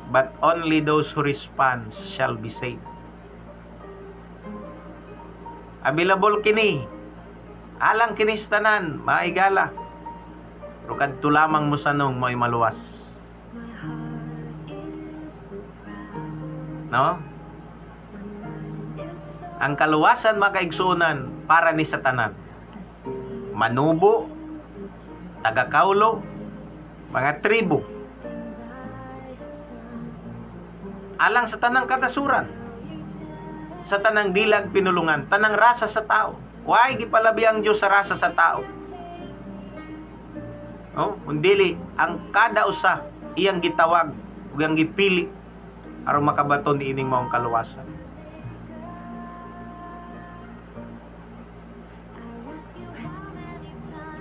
but only those who respond shall be saved. Available kini. Alang kinis tanan, maigala. Pero kadto lamang mo sanong mo'y maluwas. No? Ang kaluwasan makaigsunan para ni sa tanan. Manubo, taga-kaulo, mga tribo. Alang sa tanang katasuran, sa tanang dilag pinulungan, tanang rasa sa tao. Why gipalabi ang Dios sa rasa sa tao? No, undili ang kada usa iyang gitawag ug ang gipili aron makabaton niining maong kaluwasan.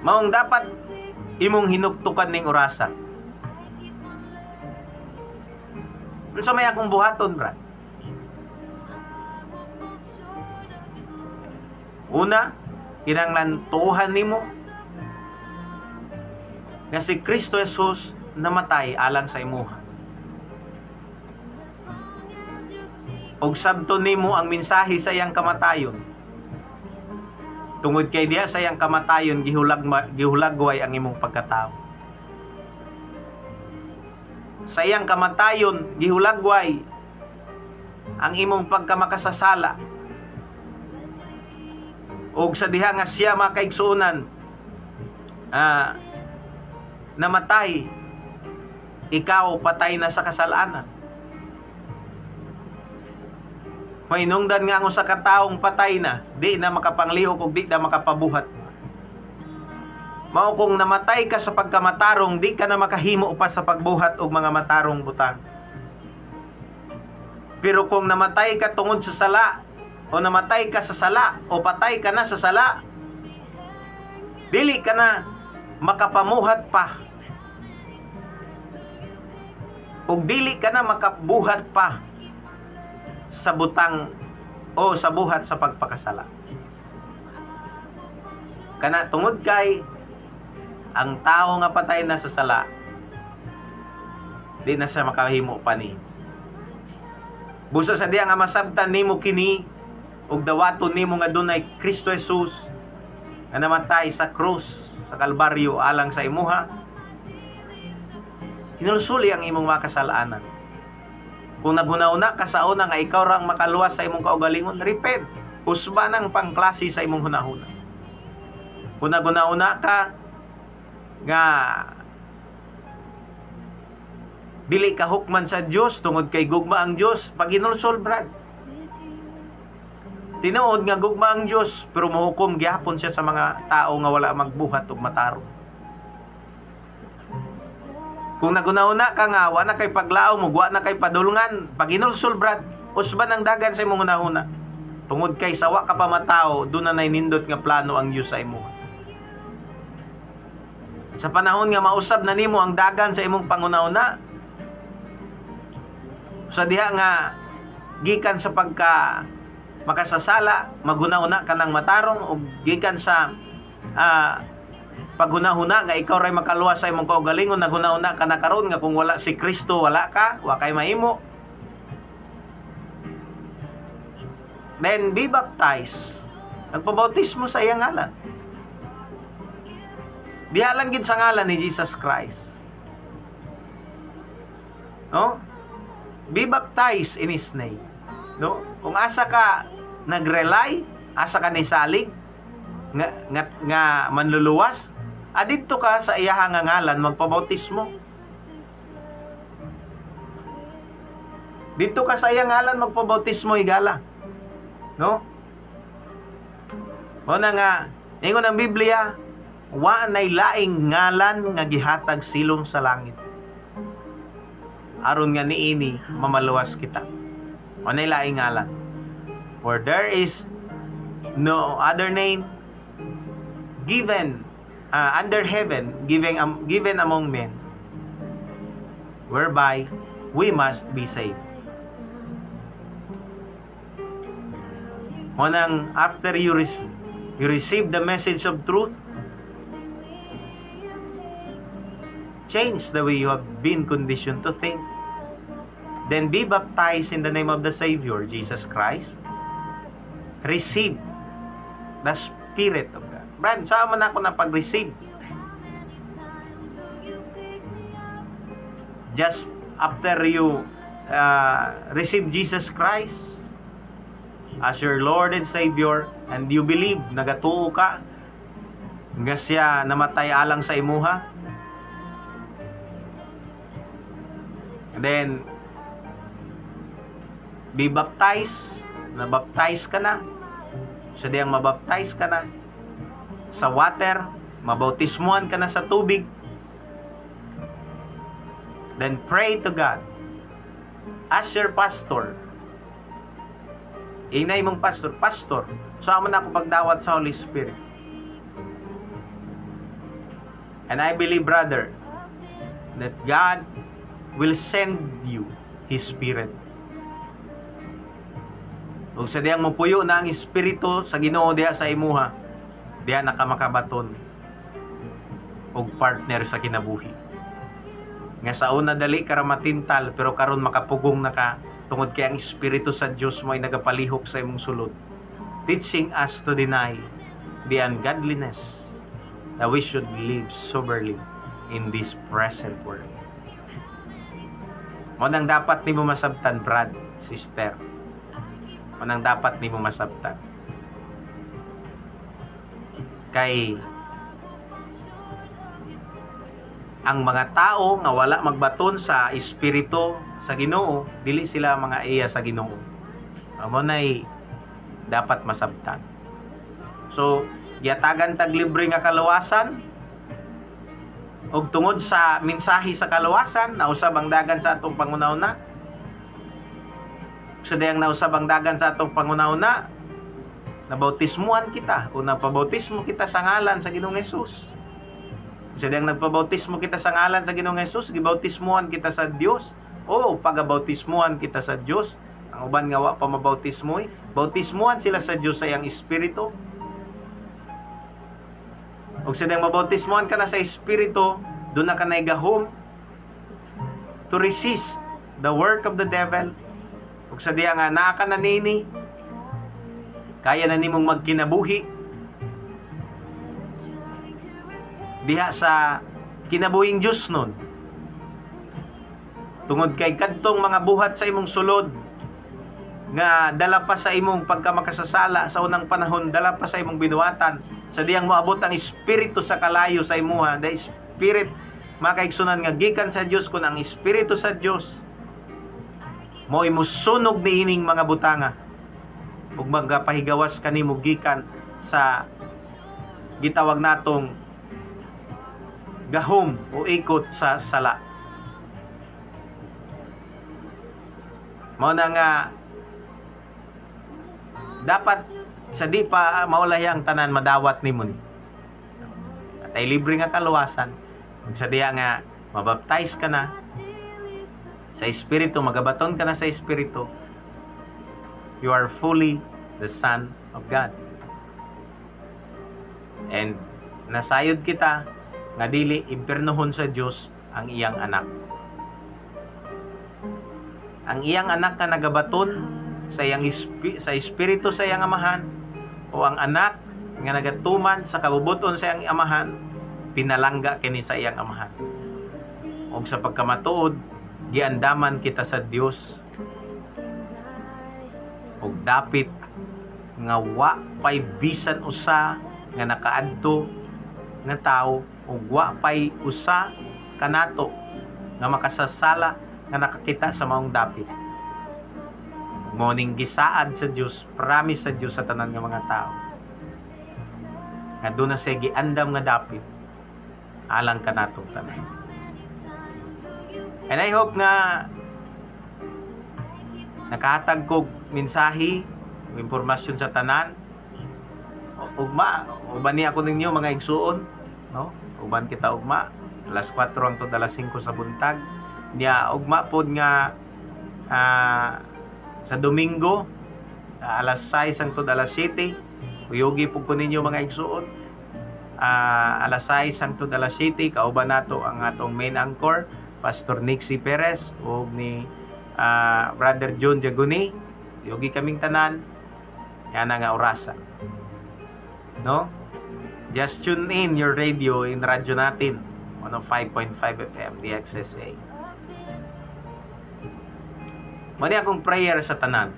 Maong dapat imong hinuktukan ning orasa. Unsa may akong buhaton, brad? Una, kinahanglan tuuhan nimo nga si Kristo Jesus namatay alang sa imuha. Og sabton nimo ang mensahe sa iyang kamatayon. Tungod kay diha sa iyang kamatayon gihulagway ang imong pagkatao. Sa iyang kamatayon gihulagway ang imong pagkamakasasala. Og sa diha nga siya makaigsuonan namatay, ikaw patay na sa kasalanan. Mainungdan nga ang usa ka taong patay na, di na makapanglihok ug di na makapabuhat. Mao kung namatay ka sa pagkamatarong, di ka na makahimo pa sa pagbuhat og mga matarong butang. Pero kung namatay ka tungod sa sala, o namatay ka sa sala, o patay ka na sa sala, dili ka na makapamuhat pa. O dili ka na makabuhat pa sa butang o sa buhat sa pagpakasala. Kana tungod kay ang tao nga patay na sa sala, di na siya makahimo pa ni Busa sa diya nga masabtan nimo kini ug dawaton nimo nga dunay Kristo Jesus nga namatay sa krus sa Kalbaryo alang sa imuha. Hinulsuli ang imong mga kasalanan. Kung naghuna-una ka sa una nga ikaw rang makaluwas sa imong kaugalingon, repent. Usba ng pangklase sa imong hunahuna. Kung naghuna-una ka nga dili ka hukman sa Dios tungod kay gugma ang Dios, pag hinulsol brad. Tinuod nga gugma ang Dios pero mahukom gyapon siya sa mga tao nga wala magbuhat ug matarong. Kung naguna-una ka nga wa na kay paglaom ug wa na kay padulngan, pag hinulsol brad, usban ang dagan sa imong hunahuna. Tungod kay sawa ka pa matao, do na nay nindot nga plano ang Dios sa imo. Sa panahon nga mausab na nimo ang dagan sa imong pangunahuna, sa diha nga gikan sa pagka makasasala, maguna-una ka ng matarong o gikan sa paghuna-huna nga ikaw ray makaluwas sa imong kaugalingon, naguna-una ka na karon nga kung wala si Kristo wala ka, wa kay mahimo. Then be baptized. Nagpabautismo sa iyang ngalan. Diha lang gid sa ngalan ni Jesus Christ. No? Be baptized in His name. No? Kung asa ka nagrely, asa ka nisalig nga manluluwas, adito ka sa iyahang ngalan magpabautismo. Dito ka sa iyang ngalan magpabautismo higala. No? Muna nga ingon ang Biblia, wa nay laing ngalan nga gihatag silong sa langit aron nga niini mamaluwas kita. Wa nay laing ngalan. For there is no other name given under heaven given among men whereby we must be saved. Monang after you receive the message of truth, change the way you have been conditioned to think, then be baptized in the name of the Savior Jesus Christ. Receive the Spirit of God. Brad, saan man ako na pag-receive? Just after you receive Jesus Christ as your Lord and Savior, and you believe, nagatuo ka nga siya namatay alang sa imuha, and then be baptized, nabaptize ka na, sa diyang mabaptize ka na sa water, mabautismuhan ka na sa tubig, then pray to God as your pastor. Inay mong pastor, saan man ako pagdawat sa Holy Spirit. And I believe, brother, that God will send you His Spirit. Ug sa diyang mupuyo na ang Espiritu sa Ginoo diha sa imuha, diha nakamakabaton og partner sa kinabuhi. Nga sa una dali kara matintal, pero karon makapugong na ka tungod kay ang Espiritu sa Dios mo ay nagapalihok sa imong sulod, teaching us to deny the ungodliness, that we should live soberly in this present world. Mo nang dapat nimo masabtan, brad, sister. Mo nang dapat nimo masabtan. Kay ang mga tao nga wala magbaton sa Espiritu sa Ginoo, dili sila mga iya sa Ginoo. Amo nay dapat masabtan. So, yatagan tag libre nga kaluwasan, ug tungod sa mensahe sa kaluwasan, nausab ang dagan sa atong pangunahuna. Sa dayang nausab ang dagan sa atong pangunahuna, nabautismuhan kita o napabautismo kita sa ngalan sa Ginoong Hesus. Sa dayang nagpabautismo kita sa ngalan sa Ginoong Hesus, gibautismuhan kita sa Dios. O pagabautismuhan kita sa Dios. Ang uban nga wa pa mabautismo, bautismuhan sila sa Dios sa iyang Espiritu. Ug sa dayang mabautismuhan ka na sa Espiritu, doon na ka na igahom to resist the work of the devil. ug sa diya nga naa ka na nini, kaya na nimong magkinabuhi diha sa kinabuhing Diyos nun. Tungod kay kadtong mga buhat sa imong sulod nga dala pa sa imong pagkamakasasala sa unang panahon, dala pa sa imong binuwatan, sa diyang moabot ang espiritu sa kalayo sa imuha, the spirit makaigsunan nga gikan sa Dios, kun ang espiritu sa Dios mo imusunog niining mga butanga ug magapahigawas kanimo gikan sa gitawag natong gahom o ikot sa sala. Mao na nga dapat sa di pa maulahi ang tanan madawat nimo ni. At ay libre nga kaluwasan. Ug sa diya nga mabaptize ka na sa Espiritu, magabaton ka na sa Espiritu, you are fully the Son of God. And nasayod kita nga dili impiernohon sa Dios ang iyang anak. Ang iyang anak nga nagabaton sa iyang sa espiritu sa iyang amahan, o ang anak nga nagatuman sa kabubuton sa iyang amahan, pinalangga kini sa iyang amahan. O sa pagkamatuod, giandaman kita sa Dios. O dapit nga wa pay bisan usa nga nakaadto nga tawo, o wa pay usa kanato nga makasasala nga nakakita sa maong dapit. Morning gisaad sa Dios, promise sa Dios sa tanan nga mga tao nga doon na siya giandam nga dapit alang kanatong tanan. And I hope nga nakahatag kog mensahe, impormasyon sa tanan. Ugma, uban ni ako ninyo mga igsuon, no? Uban kita ugma, alas 4 hangtod alas 5 sa buntag. Niya ugma pod nga sa Domingo, alas 6 hangtod alas 7, uyogi po ko ninyo mga igsuon. Alas 6 hangtod alas 7, kauban nato ang atong main anchor, Pastor Nixie Perez, o ni Brother John Diagoni. Uyogi kaming tanan, yan nga orasa. No? Just tune in your radio in radyo natin, 105.5 FM, DXSA. Mali akong prayer sa tanan.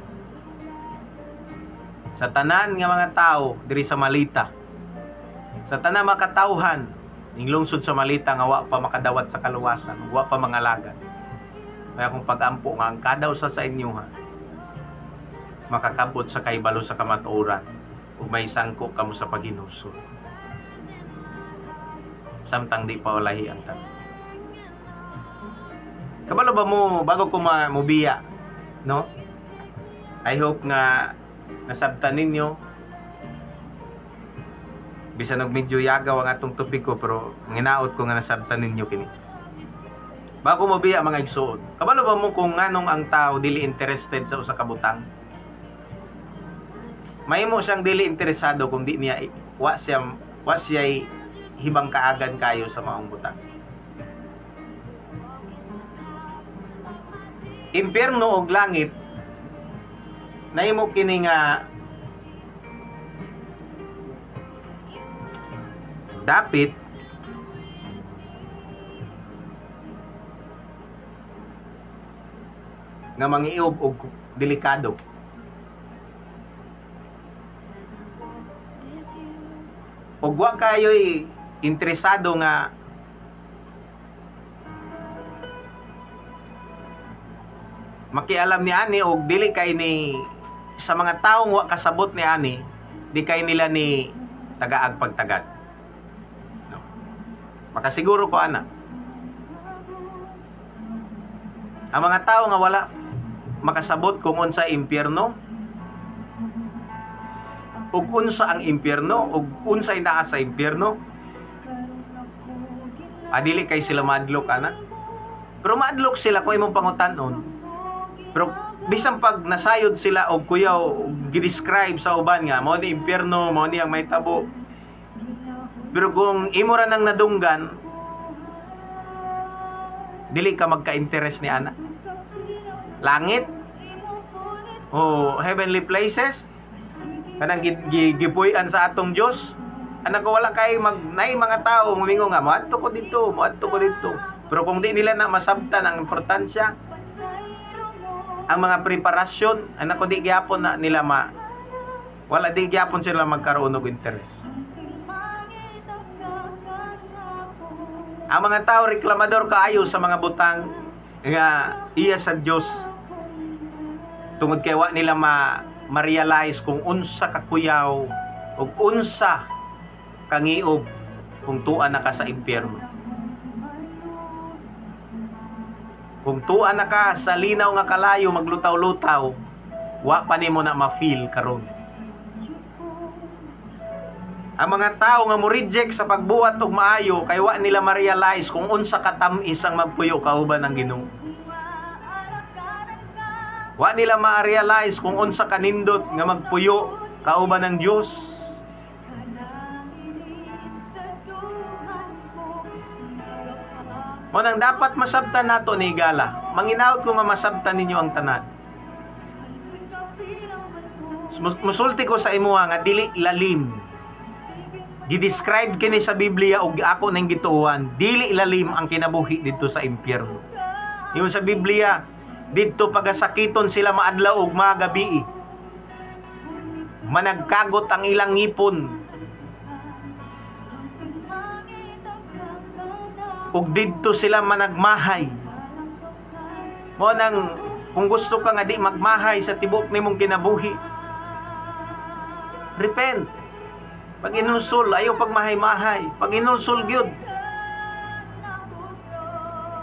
Sa tanan nga mga tao diri sa Malita. Sa tanan makatawhan ning lungsod sa Malita nga wa pa makadawat sa kaluwasan, wa pa mangalagad. May akong pag-ampo nga ang kadaw sa inyo ha, makakabot sa kaibalo sa kamatuoran ug may sangko kamo sa paghinusod. Samtang di pa walahi ang tanan. Kabalo ba mo bago ko mubiya, no? I hope nga nasabtan ninyo. Bisan og medyo yagaw ang atong topiko, pero nginaot ko nga nasabtan ninyo kini. Bago mo biya mga igsuon, kabalo ba mo kung nganong ang tao dili interested sa usa ka butang? Mahimo siyang dili interesado kung di niya wa siya hibang kaagan kayo sa maong butang. Impierno og langit nahimo kini nga dapit nga mangiiog og delikado. Og wa kayo'y interesado nga makialam ni ani og dili kay ni sa mga taong wa kasabot ni ani, di kay nila ni tagaag pagtagad. No. Makasiguro ko ana. Ang mga tao nga wala makasabot kung unsa impierno, ug unsa ang impierno, ug unsay naa sa impierno, adili kay sila madlok ana. Pero madlok sila kung imong pangutan-on. Pero bisan pag nasayod sila og kuyaw gi-describe sa uban nga mao ni impierno, mao ni ang may tabo. Pero kung imo ra nang nadunggan, dili ka magka-interes ni ana. Langit o heavenly places kanang gipuy-an sa atong Dios. Anak ko wala kay nay mga tao mumingo nga moadto ko dito. Pero kung di nila na masabtan ang importansya, ang mga preparasyon, anak ko di gyapon na nila wala di gyapon sila magkaroon og interest. Ang mga tao reklamador kaayo sa mga butang nga iya sa Dios. Tungod kay wa nila ma-realize kung unsa kakuyaw ug unsa kangiob kung tuan na ka sa impyerno. Kung tuan na ka sa linaw nga kalayo maglutaw-lutaw, wa pa nimo na ma-feel karon. Ang mga tao nga mo reject sa pagbuhat og maayo kay wa nila ma-realize kung unsa katamis ang magpuyo kauban ng Ginoo. Wa nila ma-realize kung unsa kanindot nga magpuyo kauban ng Dios. Mo nang dapat masabtan nato ni Higala. Manginaot ko nga masabtan ninyo ang tanan. Musulti ko sa imo nga dili lalim. Gidescribe kini sa Biblia og ako ning gituuhan, dili lalim ang kinabuhi didto sa impyerno. Yung sa Biblia, didto pagasakiton sila maadlaw ug magabi. Managkagot ang ilang ngipon. Ug didto sila managmahay. Mo nang kung gusto ka nga di magmahay sa tibok nimong kinabuhi, repent. Pag inulsul, ayaw pagmahay-mahay. Pag inulsul gyud,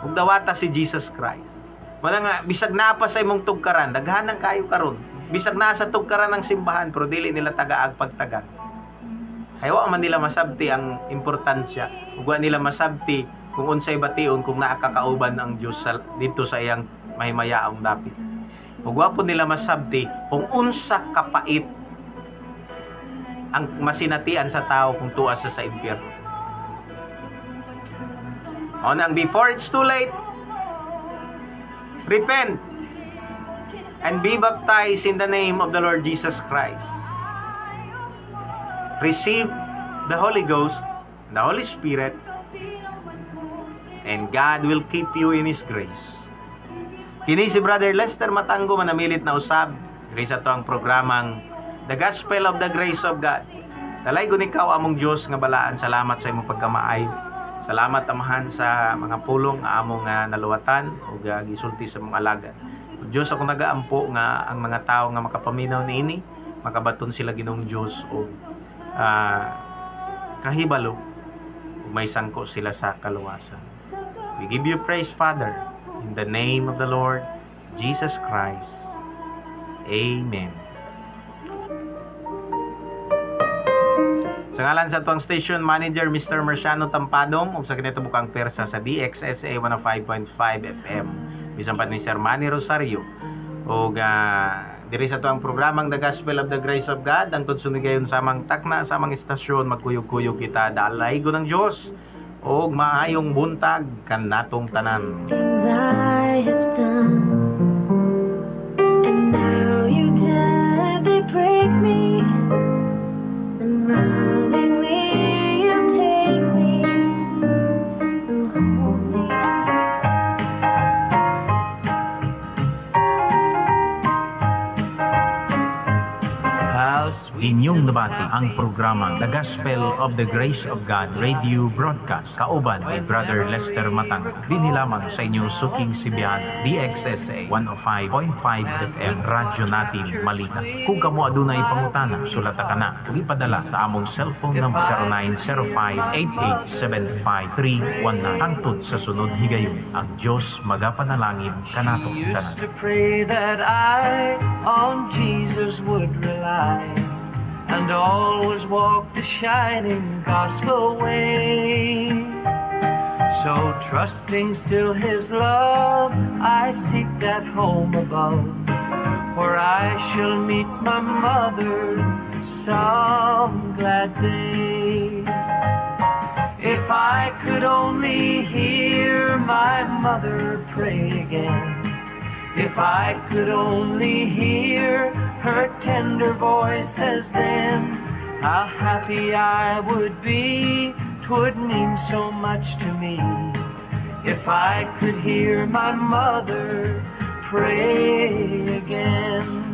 ug dawata si Jesus Christ. Wala nga, bisag naa pa sa imong tugkaran, daghanan kayo karon. Bisag naa sa tugkaran ng simbahan, pero dili nila tagaag pagtagan. Ayaw man nila masabti ang importansya. Ug wa nila masabti kung unsay bation kung naa kakauban ang Dios dito sa iyang mahimayaong dapit. Ug wa po nila masabti kung unsa kapait ang masinatian sa tao kung tuwa sa impyerno. O nang before it's too late, repent and be baptized in the name of the Lord Jesus Christ. Receive the Holy Ghost, the Holy Spirit, and God will keep you in His grace. Kini si Brother Lester Matango manamilit na usab diri sa tuang programang The Gospel of the Grace of God. Dalay gun ikaw among Dios nga balaan. Salamat sa imong pagkamaayo. Salamat amahan sa mga pulong nga among naluwatan o gisulti sa mga alagad. Dios ako nagaampo nga ang mga tao nga makapaminaw niini makabaton sila Ginoong Dios o kahibalo ug may sangko sila sa kaluwasan. We give you praise, Father, in the name of the Lord Jesus Christ. Amen. Sa ngalan sa tuwang station manager Mr. Marciano Tampadong ug sa kinito bukang persa sa DXSA 105.5 FM bisan pa ni Sir Manny Rosario ug diri sa tuwang programang The Gospel of the Grace of God ang tunsun gayon sa amang takna sa amang istasyon magkuyog-kuyog kita dalay go ng Dios ug maayong buntag kanatong tanan. Things I have done, and now you gently break me. And lovingly you take me and hold me Inyong nabati ang programang The Gospel of the Grace of God Radio Broadcast kauban ni Brother Lester Matang dinhi lamang sa inyong suking Sibiana DXSA 105.5 FM Radyo Natin Malita. Kung kamo adunay pangutana sulata kana ug ipadala sa among cellphone number 0905-8875-319 hangtod sa sunod higayon. Ang Dios magapanalangin kanato tanan. To pray that I on Jesus would rely and always walk the shining gospel way. So trusting still His love, I seek that home above, where I shall meet my mother some glad day. If I could only hear my mother pray again, If I could only hear her tender voice as then, how happy I would be, 'twould mean so much to me. If I could hear my mother pray again.